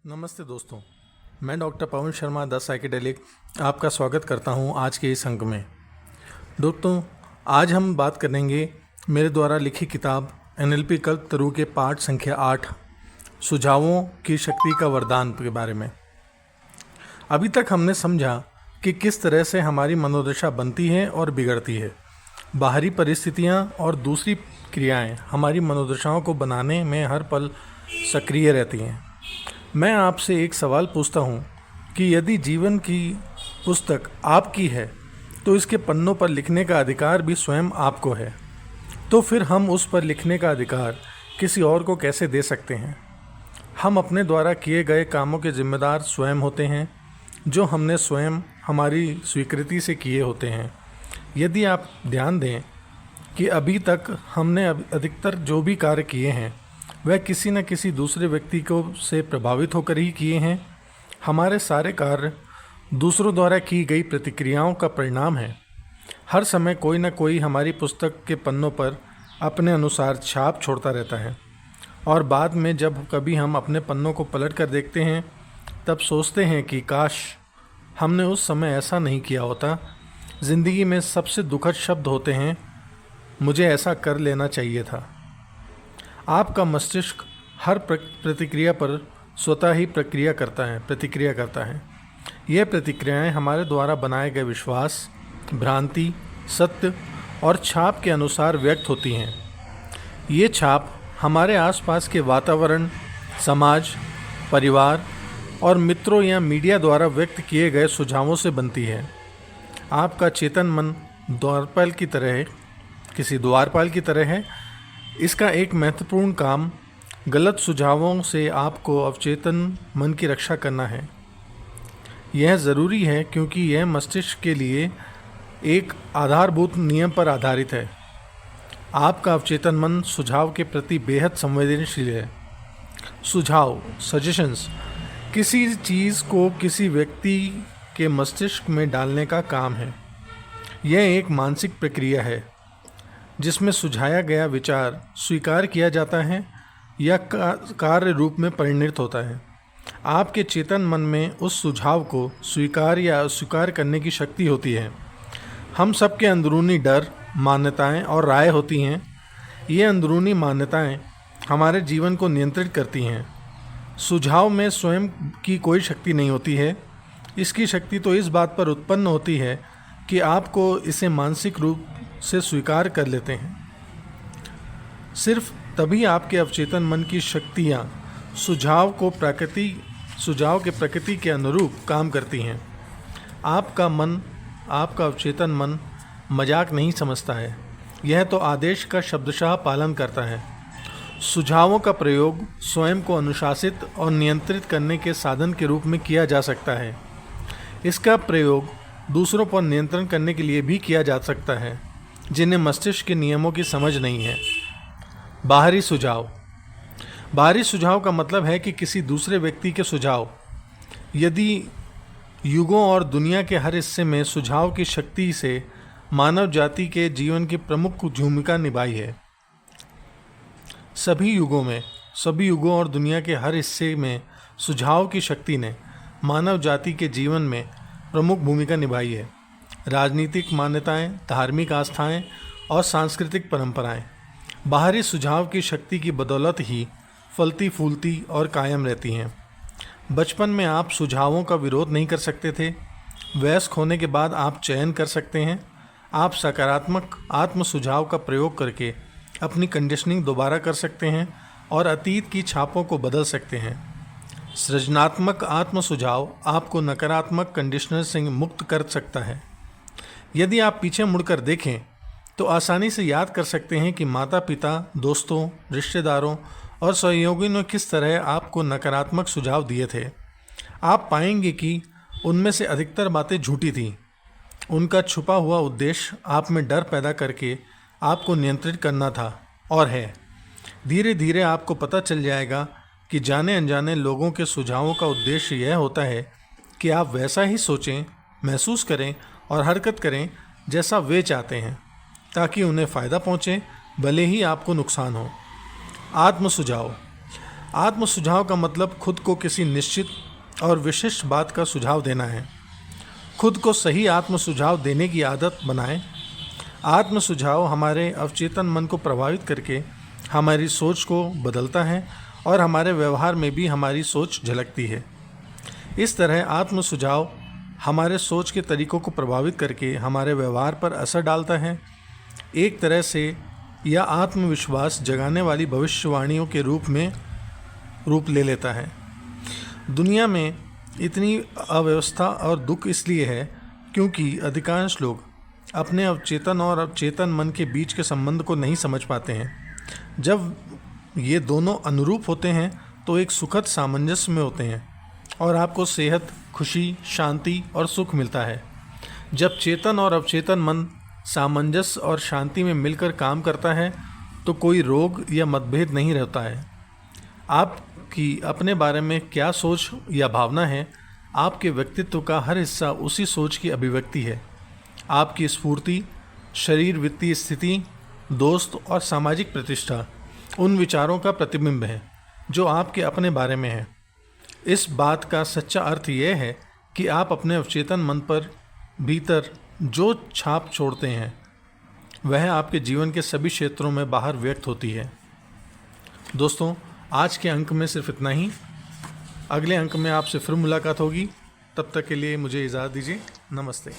नमस्ते दोस्तों, मैं doctor Pawan Sharma the psychedelic आपका स्वागत करता हूं आज के इस अंक में। दोस्तों, आज हम बात करेंगे मेरे द्वारा लिखी किताब NLP कल्पतरु के पाठ संख्या 8 सुझावों की शक्ति का वरदान के बारे में। अभी तक हमने समझा कि किस तरह से हमारी मनोदशा बनती है और बिगड़ती है। बाहरी परिस्थितियां और दूसरी क्रियाएं हमारी मनोदशाओं को बनाने में हर पल सक्रिय रहती हैं। मैं आपसे एक सवाल पूछता हूँ कि यदि जीवन की पुस्तक आपकी है तो इसके पन्नों पर लिखने का अधिकार भी स्वयं आपको है, तो फिर हम उस पर लिखने का अधिकार किसी और को कैसे दे सकते हैं? हम अपने द्वारा किए गए कामों के जिम्मेदार स्वयं होते हैं, जो हमने स्वयं हमारी स्वीकृति से किए होते हैं। यदि आप ध्यान दें कि अभी तक हमने अधिकतर जो भी कार्य किए हैं वह किसी न किसी दूसरे व्यक्ति को से प्रभावित होकर ही किए हैं। हमारे सारे कार्य दूसरों द्वारा की गई प्रतिक्रियाओं का परिणाम है। हर समय कोई न कोई हमारी पुस्तक के पन्नों पर अपने अनुसार छाप छोड़ता रहता है, और बाद में जब कभी हम अपने पन्नों को पलट कर देखते हैं तब सोचते हैं कि काश हमने उस समय ऐसा नहीं किया होता। ज़िंदगी में सबसे दुखद शब्द होते हैं, मुझे ऐसा कर लेना चाहिए था। आपका मस्तिष्क हर प्रतिक्रिया पर स्वतः ही प्रतिक्रिया करता है। यह प्रतिक्रियाएं हमारे द्वारा बनाए गए विश्वास, भ्रांति, सत्य और छाप के अनुसार व्यक्त होती हैं। ये छाप हमारे आसपास के वातावरण, समाज, परिवार और मित्रों या मीडिया द्वारा व्यक्त किए गए सुझावों से बनती है। आपका चेतन मन किसी द्वारपाल की तरह है। इसका एक महत्वपूर्ण काम गलत सुझावों से आपको अवचेतन मन की रक्षा करना है। यह ज़रूरी है क्योंकि यह मस्तिष्क के लिए एक आधारभूत नियम पर आधारित है। आपका अवचेतन मन सुझाव के प्रति बेहद संवेदनशील है। सुझाव, सजेशंस किसी चीज़ को किसी व्यक्ति के मस्तिष्क में डालने का काम है। यह एक मानसिक प्रक्रिया है जिसमें सुझाया गया विचार स्वीकार किया जाता है या कार्य रूप में परिणत होता है। आपके चेतन मन में उस सुझाव को स्वीकार या अस्वीकार करने की शक्ति होती है। हम सबके अंदरूनी डर, मान्यताएं और राय होती हैं। ये अंदरूनी मान्यताएं हमारे जीवन को नियंत्रित करती हैं। सुझाव में स्वयं की कोई शक्ति नहीं होती है। इसकी शक्ति तो इस बात पर उत्पन्न होती है कि आपको इसे मानसिक रूप से स्वीकार कर लेते हैं। सिर्फ तभी आपके अवचेतन मन की शक्तियाँ सुझाव के प्रकृति के अनुरूप काम करती हैं। आपका अवचेतन मन मजाक नहीं समझता है। यह तो आदेश का शब्दशः पालन करता है। सुझावों का प्रयोग स्वयं को अनुशासित और नियंत्रित करने के साधन के रूप में किया जा सकता है। इसका प्रयोग दूसरों पर नियंत्रण करने के लिए भी किया जा सकता है जिन्हें मस्तिष्क के नियमों की समझ नहीं है। बाहरी सुझाव का मतलब है कि किसी दूसरे व्यक्ति के सुझाव। यदि युगों और दुनिया के हर हिस्से में सुझाव की शक्ति से मानव जाति के जीवन की प्रमुख भूमिका निभाई है। सभी युगों और दुनिया के हर हिस्से में सुझाव की शक्ति ने मानव जाति के जीवन में प्रमुख भूमिका निभाई है। राजनीतिक मान्यताएं, धार्मिक आस्थाएं और सांस्कृतिक परंपराएं बाहरी सुझाव की शक्ति की बदौलत ही फलती फूलती और कायम रहती हैं। बचपन में आप सुझावों का विरोध नहीं कर सकते थे। वयस्क होने के बाद आप चयन कर सकते हैं। आप सकारात्मक आत्म सुझाव का प्रयोग करके अपनी कंडीशनिंग दोबारा कर सकते हैं और अतीत की छापों को बदल सकते हैं। सृजनात्मक आत्म सुझाव आपको नकारात्मक कंडीशनर से मुक्त कर सकता है। यदि आप पीछे मुड़कर देखें तो आसानी से याद कर सकते हैं कि माता पिता, दोस्तों, रिश्तेदारों और सहयोगियों ने किस तरह आपको नकारात्मक सुझाव दिए थे। आप पाएंगे कि उनमें से अधिकतर बातें झूठी थीं। उनका छुपा हुआ उद्देश्य आप में डर पैदा करके आपको नियंत्रित करना था और है। धीरे धीरे आपको पता चल जाएगा कि जाने अनजाने लोगों के सुझावों का उद्देश्य यह होता है कि आप वैसा ही सोचें, महसूस करें और हरकत करें जैसा वे चाहते हैं, ताकि उन्हें फ़ायदा पहुँचे, भले ही आपको नुकसान हो। आत्म सुझाव आत्म सुझाव का मतलब खुद को किसी निश्चित और विशिष्ट बात का सुझाव देना है। खुद को सही आत्म सुझाव देने की आदत बनाएं। आत्म सुझाव हमारे अवचेतन मन को प्रभावित करके हमारी सोच को बदलता है और हमारे व्यवहार में भी हमारी सोच झलकती है। इस तरह आत्म सुझाव हमारे सोच के तरीकों को प्रभावित करके हमारे व्यवहार पर असर डालता है। एक तरह से यह आत्मविश्वास जगाने वाली भविष्यवाणियों के रूप ले लेता है। दुनिया में इतनी अव्यवस्था और दुख इसलिए है क्योंकि अधिकांश लोग अपने अवचेतन और अवचेतन मन के बीच के संबंध को नहीं समझ पाते हैं। जब ये दोनों अनुरूप होते हैं तो एक सुखद सामंजस्य में होते हैं और आपको सेहत, खुशी, शांति और सुख मिलता है। जब चेतन और अवचेतन मन सामंजस्य और शांति में मिलकर काम करता है तो कोई रोग या मतभेद नहीं रहता है। आपकी अपने बारे में क्या सोच या भावना है, आपके व्यक्तित्व का हर हिस्सा उसी सोच की अभिव्यक्ति है। आपकी स्फूर्ति, शरीर, वित्तीय स्थिति, दोस्त और सामाजिक प्रतिष्ठा उन विचारों का प्रतिबिंब है जो आपके अपने बारे में है। इस बात का सच्चा अर्थ यह है कि आप अपने अवचेतन मन पर भीतर जो छाप छोड़ते हैं वह आपके जीवन के सभी क्षेत्रों में बाहर व्यक्त होती है। दोस्तों, आज के अंक में सिर्फ इतना ही। अगले अंक में आपसे फिर मुलाकात होगी। तब तक के लिए मुझे इजाज़त दीजिए। नमस्ते।